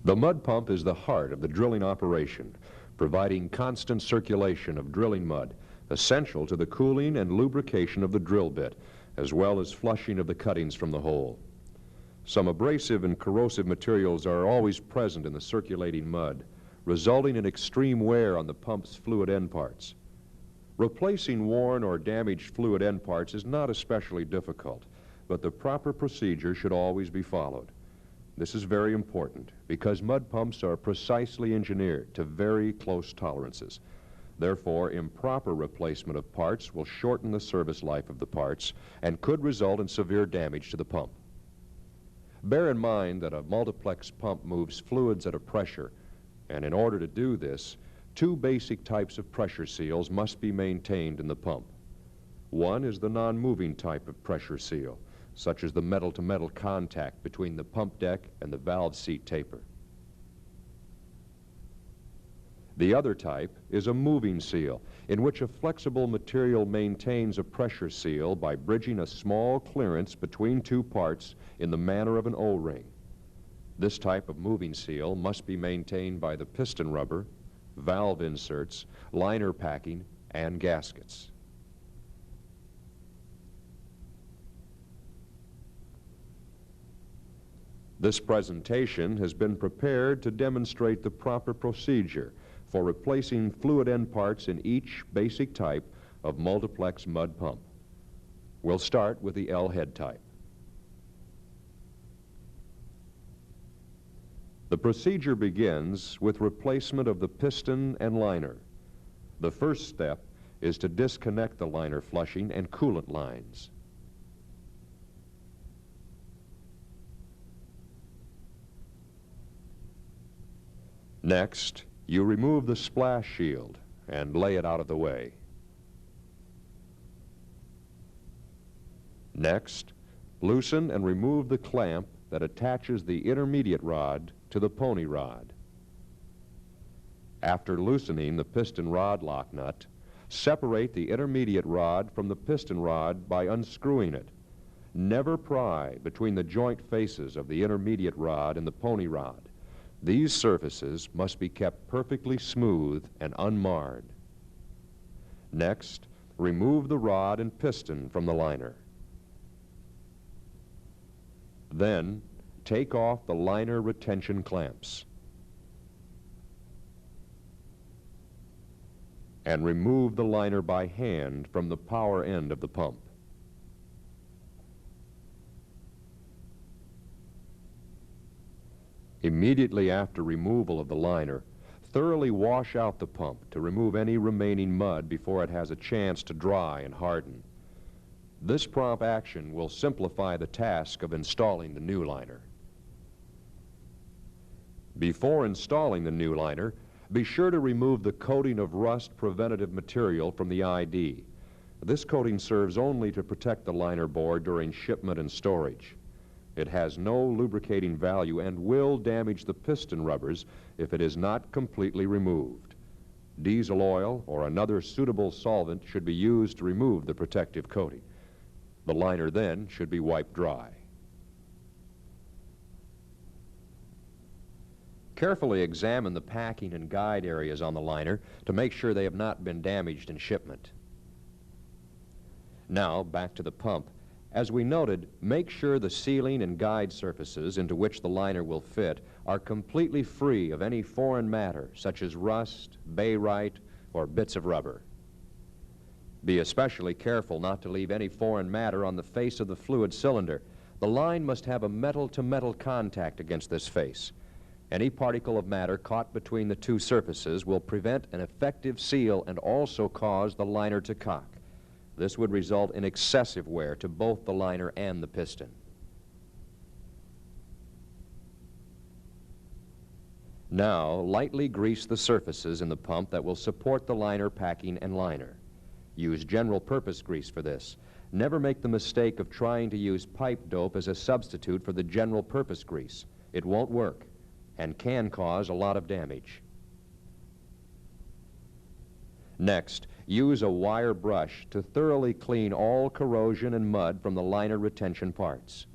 The mud pump is the heart of the drilling operation, providing constant circulation of drilling mud, essential to the cooling and lubrication of the drill bit, as well as flushing of the cuttings from the hole. Some abrasive and corrosive materials are always present in the circulating mud, resulting in extreme wear on the pump's fluid end parts. Replacing worn or damaged fluid end parts is not especially difficult, but the proper procedure should always be followed. This is very important because mud pumps are precisely engineered to very close tolerances. Therefore, improper replacement of parts will shorten the service life of the parts and could result in severe damage to the pump. Bear in mind that a multiplex pump moves fluids at a pressure, and in order to do this, two basic types of pressure seals must be maintained in the pump. One is the non-moving type of pressure seal, such as the metal-to-metal contact between the pump deck and the valve seat taper. The other type is a moving seal, in which a flexible material maintains a pressure seal by bridging a small clearance between two parts in the manner of an O-ring. This type of moving seal must be maintained by the piston rubber, valve inserts, liner packing, and gaskets. This presentation has been prepared to demonstrate the proper procedure for replacing fluid end parts in each basic type of multiplex mud pump. We'll start with the L-head type. The procedure begins with replacement of the piston and liner. The first step is to disconnect the liner flushing and coolant lines. Next, you remove the splash shield and lay it out of the way. Next, loosen and remove the clamp that attaches the intermediate rod to the pony rod. After loosening the piston rod lock nut, separate the intermediate rod from the piston rod by unscrewing it. Never pry between the joint faces of the intermediate rod and the pony rod. These surfaces must be kept perfectly smooth and unmarred. Next, remove the rod and piston from the liner. Then, take off the liner retention clamps and remove the liner by hand from the power end of the pump. Immediately after removal of the liner, thoroughly wash out the pump to remove any remaining mud before it has a chance to dry and harden. This prompt action will simplify the task of installing the new liner. Before installing the new liner, be sure to remove the coating of rust preventative material from the ID. This coating serves only to protect the liner board during shipment and storage. It has no lubricating value and will damage the piston rubbers if it is not completely removed. Diesel oil or another suitable solvent should be used to remove the protective coating. The liner then should be wiped dry. Carefully examine the packing and guide areas on the liner to make sure they have not been damaged in shipment. Now, back to the pump. As we noted, make sure the sealing and guide surfaces into which the liner will fit are completely free of any foreign matter, such as rust, bayrite, or bits of rubber. Be especially careful not to leave any foreign matter on the face of the fluid cylinder. The line must have a metal-to-metal contact against this face. Any particle of matter caught between the two surfaces will prevent an effective seal and also cause the liner to cock. This would result in excessive wear to both the liner and the piston. Now, lightly grease the surfaces in the pump that will support the liner packing and liner. Use general purpose grease for this. Never make the mistake of trying to use pipe dope as a substitute for the general purpose grease. It won't work and can cause a lot of damage. Next, use a wire brush to thoroughly clean all corrosion and mud from the liner retention parts.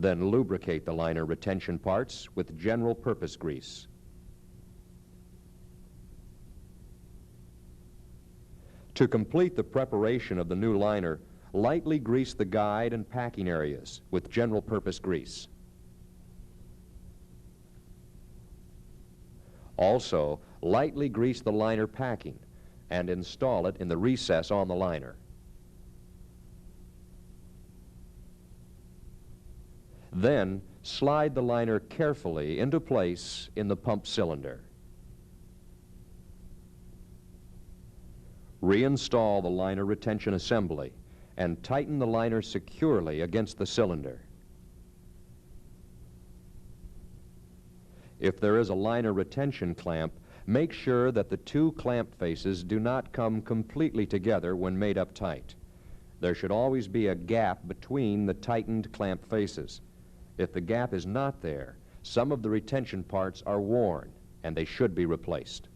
Then lubricate the liner retention parts with general purpose grease. To complete the preparation of the new liner, lightly grease the guide and packing areas with general purpose grease. Also, lightly grease the liner packing and install it in the recess on the liner. Then, slide the liner carefully into place in the pump cylinder. Reinstall the liner retention assembly and tighten the liner securely against the cylinder. If there is a liner retention clamp, make sure that the two clamp faces do not come completely together when made up tight. There should always be a gap between the tightened clamp faces. If the gap is not there, some of the retention parts are worn and they should be replaced.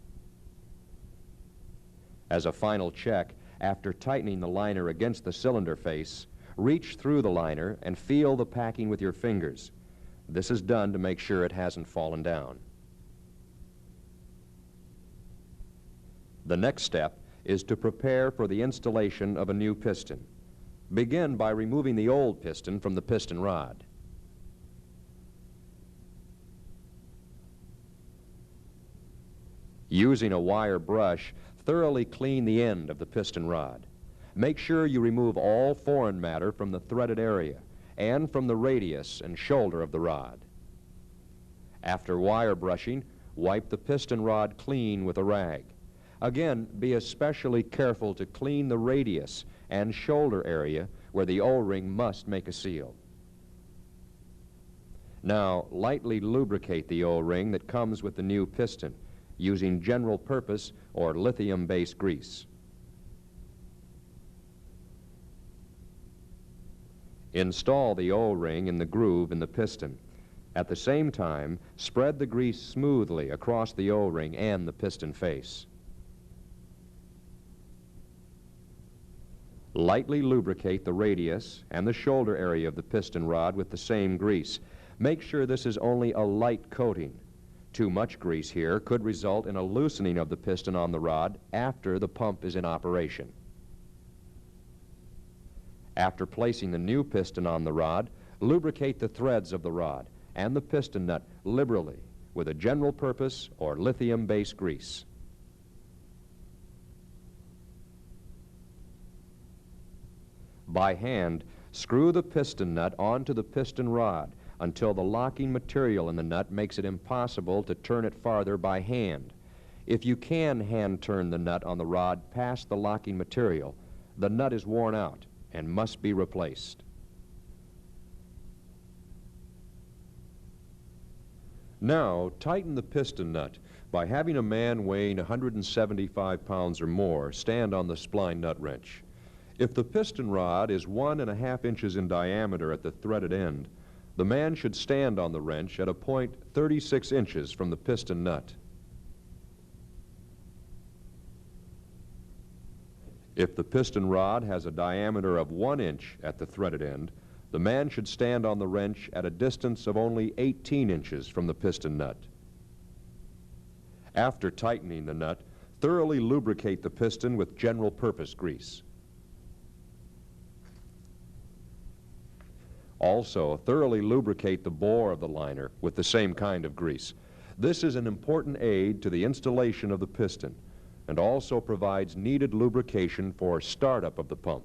As a final check, after tightening the liner against the cylinder face, reach through the liner and feel the packing with your fingers. This is done to make sure it hasn't fallen down. The next step is to prepare for the installation of a new piston. Begin by removing the old piston from the piston rod. Using a wire brush, thoroughly clean the end of the piston rod. Make sure you remove all foreign matter from the threaded area and from the radius and shoulder of the rod. After wire brushing, wipe the piston rod clean with a rag. Again, be especially careful to clean the radius and shoulder area where the O-ring must make a seal. Now, lightly lubricate the O-ring that comes with the new piston using general purpose or lithium-based grease. Install the O-ring in the groove in the piston. At the same time, spread the grease smoothly across the O-ring and the piston face. Lightly lubricate the radius and the shoulder area of the piston rod with the same grease. Make sure this is only a light coating. Too much grease here could result in a loosening of the piston on the rod after the pump is in operation. After placing the new piston on the rod, lubricate the threads of the rod and the piston nut liberally with a general purpose or lithium-based grease. By hand, screw the piston nut onto the piston rod until the locking material in the nut makes it impossible to turn it farther by hand. If you can hand turn the nut on the rod past the locking material, the nut is worn out and must be replaced. Now, tighten the piston nut by having a man weighing 175 pounds or more stand on the spline nut wrench. If the piston rod is 1.5 inches in diameter at the threaded end, the man should stand on the wrench at a point 36 inches from the piston nut. If the piston rod has a diameter of 1 inch at the threaded end, the man should stand on the wrench at a distance of only 18 inches from the piston nut. After tightening the nut, thoroughly lubricate the piston with general purpose grease. Also, thoroughly lubricate the bore of the liner with the same kind of grease. This is an important aid to the installation of the piston and also provides needed lubrication for startup of the pump.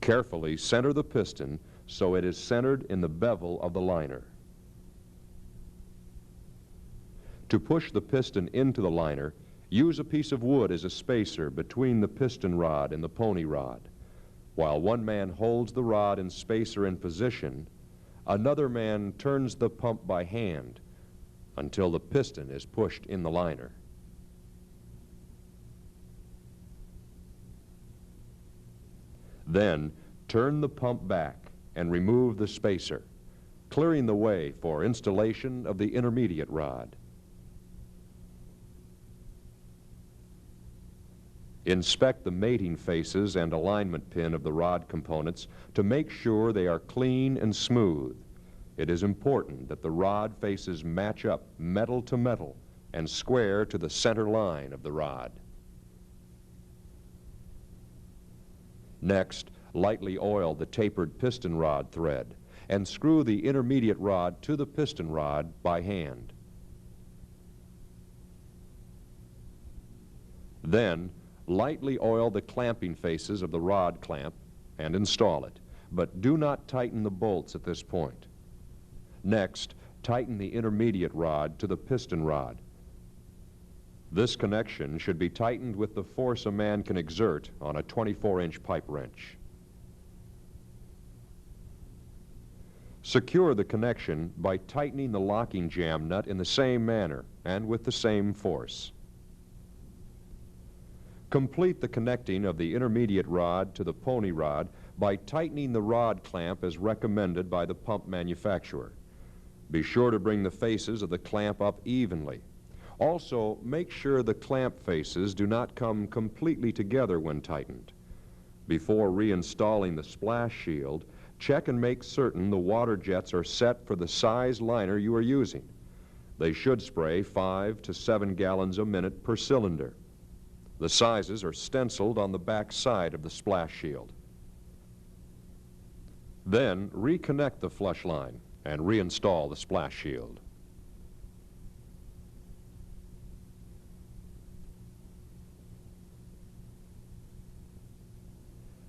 Carefully center the piston so it is centered in the bevel of the liner. To push the piston into the liner, use a piece of wood as a spacer between the piston rod and the pony rod. While one man holds the rod and spacer in position, another man turns the pump by hand until the piston is pushed in the liner. Then, turn the pump back and remove the spacer, clearing the way for installation of the intermediate rod. Inspect the mating faces and alignment pin of the rod components to make sure they are clean and smooth. It is important that the rod faces match up metal to metal and square to the center line of the rod. Next, lightly oil the tapered piston rod thread and screw the intermediate rod to the piston rod by hand. Then, lightly oil the clamping faces of the rod clamp and install it, but do not tighten the bolts at this point. Next, tighten the intermediate rod to the piston rod. This connection should be tightened with the force a man can exert on a 24-inch pipe wrench. Secure the connection by tightening the locking jam nut in the same manner and with the same force. Complete the connecting of the intermediate rod to the pony rod by tightening the rod clamp as recommended by the pump manufacturer. Be sure to bring the faces of the clamp up evenly. Also, make sure the clamp faces do not come completely together when tightened. Before reinstalling the splash shield, check and make certain the water jets are set for the size liner you are using. They should spray 5 to 7 gallons a minute per cylinder. The sizes are stenciled on the back side of the splash shield. Then reconnect the flush line and reinstall the splash shield.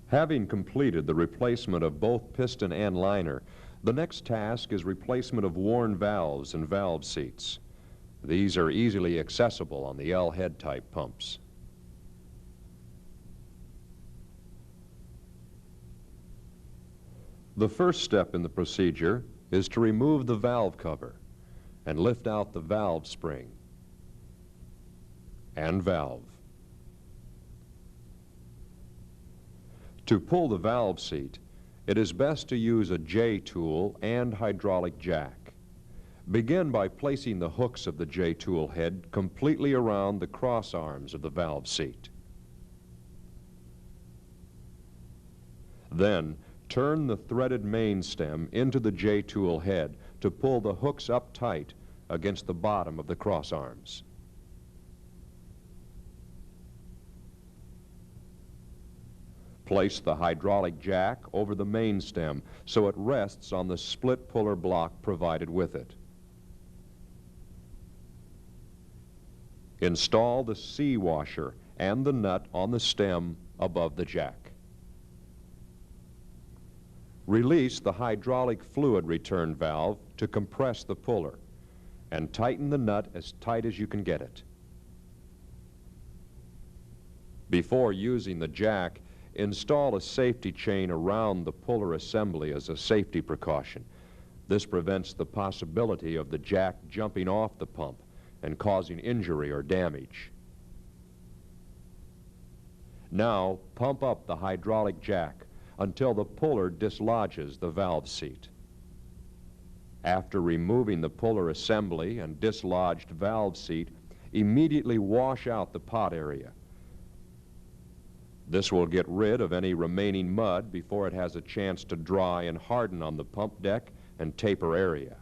Having completed the replacement of both piston and liner, the next task is replacement of worn valves and valve seats. These are easily accessible on the L-head type pumps. The first step in the procedure is to remove the valve cover and lift out the valve spring and valve. To pull the valve seat, it is best to use a J-tool and hydraulic jack. Begin by placing the hooks of the J-tool head completely around the cross arms of the valve seat. Then, turn the threaded main stem into the J-tool head to pull the hooks up tight against the bottom of the cross arms. Place the hydraulic jack over the main stem so it rests on the split puller block provided with it. Install the C washer and the nut on the stem above the jack. Release the hydraulic fluid return valve to compress the puller and tighten the nut as tight as you can get it. Before using the jack, install a safety chain around the puller assembly as a safety precaution. This prevents the possibility of the jack jumping off the pump and causing injury or damage. Now, pump up the hydraulic jack until the puller dislodges the valve seat. After removing the puller assembly and dislodged valve seat, immediately wash out the pot area. This will get rid of any remaining mud before it has a chance to dry and harden on the pump deck and taper area.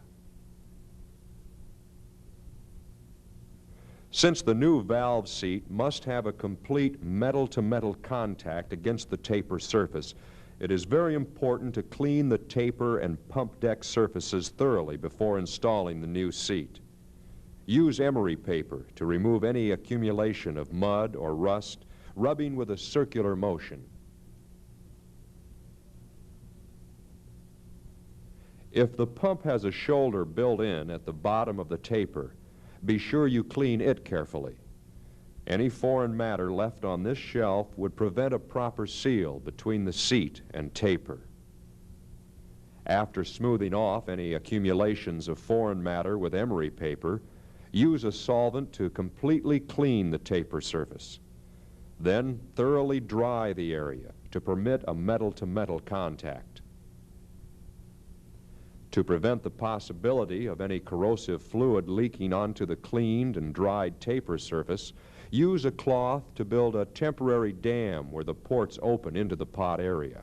Since the new valve seat must have a complete metal-to-metal contact against the taper surface, it is very important to clean the taper and pump deck surfaces thoroughly before installing the new seat. Use emery paper to remove any accumulation of mud or rust, rubbing with a circular motion. If the pump has a shoulder built in at the bottom of the taper, be sure you clean it carefully. Any foreign matter left on this shelf would prevent a proper seal between the seat and taper. After smoothing off any accumulations of foreign matter with emery paper, use a solvent to completely clean the taper surface. Then thoroughly dry the area to permit a metal-to-metal contact. To prevent the possibility of any corrosive fluid leaking onto the cleaned and dried taper surface, Use a cloth to build a temporary dam where the ports open into the pot area.